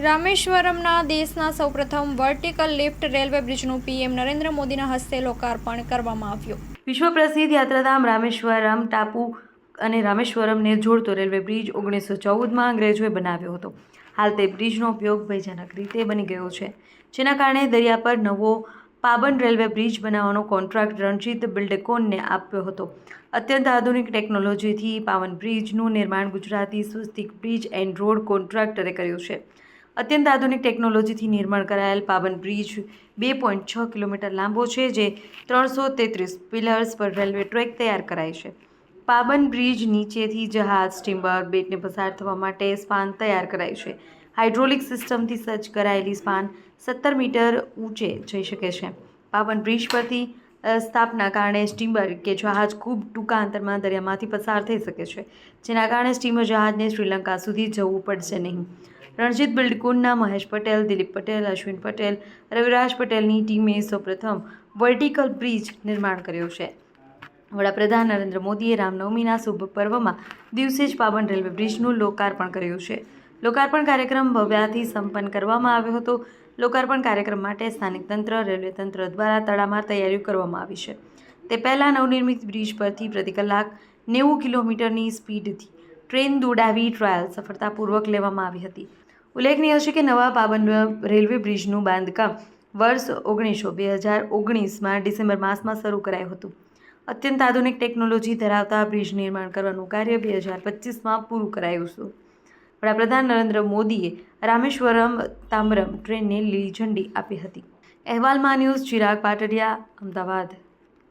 રામેશ્વરમના દેશના સૌપ્રથમ vertical lift railway બ્રિજનું પીએમ નરેન્દ્ર મોદીના હસ્તે લોકાર્પણ કરવામાં આવ્યું. વિશ્વ પ્રસિદ્ધ યાત્રાધામ રામેશ્વરમ ટાપુ અને રામેશ્વરમને જોડતો રેલવે બ્રિજ 1914માં અંગ્રેજોએ બનાવ્યો હતો. હાલ તે બ્રિજનો ઉપયોગ ભયજનક રીતે બની ગયો છે, જેના કારણે દરિયા પર નવો પાબન રેલવે બ્રિજ બનાવવાનો કોન્ટ્રાક્ટ રણજીત બિલ્ડકોનને આપ્યો હતો. અત્યંત આધુનિક ટેકનોલોજીથી પાવન બ્રિજનું નિર્માણ ગુજરાતી સ્વસ્તિક બ્રિજ એન્ડ રોડ કોન્ટ્રાક્ટરે કર્યું છે. અત્યંત આધુનિક ટેકનોલોજીથી નિર્માણ કરાયેલ પાવન બ્રિજ 2.6 કિલોમીટર લાંબો છે, જે 333 પિલર્સ પર રેલવે ટ્રેક તૈયાર કરાય છે. પાવન બ્રિજ નીચેથી જહાજ, સ્ટીમર, બેટને પસાર થવા માટે સ્પાન તૈયાર કરાય છે. હાઇડ્રોલિક સિસ્ટમથી સજ્જ કરાયેલી સ્પાન 17 મીટર ઊંચે જઈ શકે છે. પાવન બ્રિજ પરથી સ્થાપના કારણે સ્ટીમર કે જહાજ ખૂબ ટૂંકા અંતરમાં દરિયામાંથી પસાર થઈ શકે છે, જેના કારણે સ્ટીમર જહાજને શ્રીલંકા સુધી જવું પડશે નહીં. રણજીત બિલ્ડકોનના મહેશ પટેલ, દિલીપ પટેલ, અશ્વિન પટેલ, રવિરાજ પટેલની ટીમે સૌપ્રથમ વર્ટિકલ બ્રિજ નિર્માણ કર્યો છે. વડાપ્રધાન નરેન્દ્ર મોદીએ રામનવમીના શુભ પર્વમાં દિવસે જ પાવન રેલવે બ્રિજનું લોકાર્પણ કર્યું છે. લોકાર્પણ કાર્યક્રમ ભવ્યતાથી સંપન્ન કરવામાં આવ્યો હતો. લોકાર્પણ કાર્યક્રમ માટે સ્થાનિક તંત્ર, રેલવે તંત્ર દ્વારા તડામાર તૈયારીઓ કરવામાં આવી છે. તે પહેલાં નવનિર્મિત બ્રિજ પરથી પ્રતિ કલાક 90 કિલોમીટરની સ્પીડથી ટ્રેન દોડાવી ટ્રાયલ સફળતાપૂર્વક લેવામાં આવી હતી. ઉલ્લેખનીય છે કે નવા પાવન રેલવે બ્રિજનું બાંધકામ વર્ષ 2019માં ડિસેમ્બર માસમાં શરૂ કરાયું હતું. અત્યંત આધુનિક ટેકનોલોજી ધરાવતા બ્રિજ નિર્માણ કરવાનું કાર્ય 2025માં પૂરું કરાયું હતું. વડાપ્રધાન નરેન્દ્ર મોદીએ રામેશ્વરમ તાંબરમ ટ્રેનને લીલી ઝંડી આપી હતી. અહેવાલ માં ન્યૂઝ, ચિરાગ પાટડિયા, અમદાવાદ.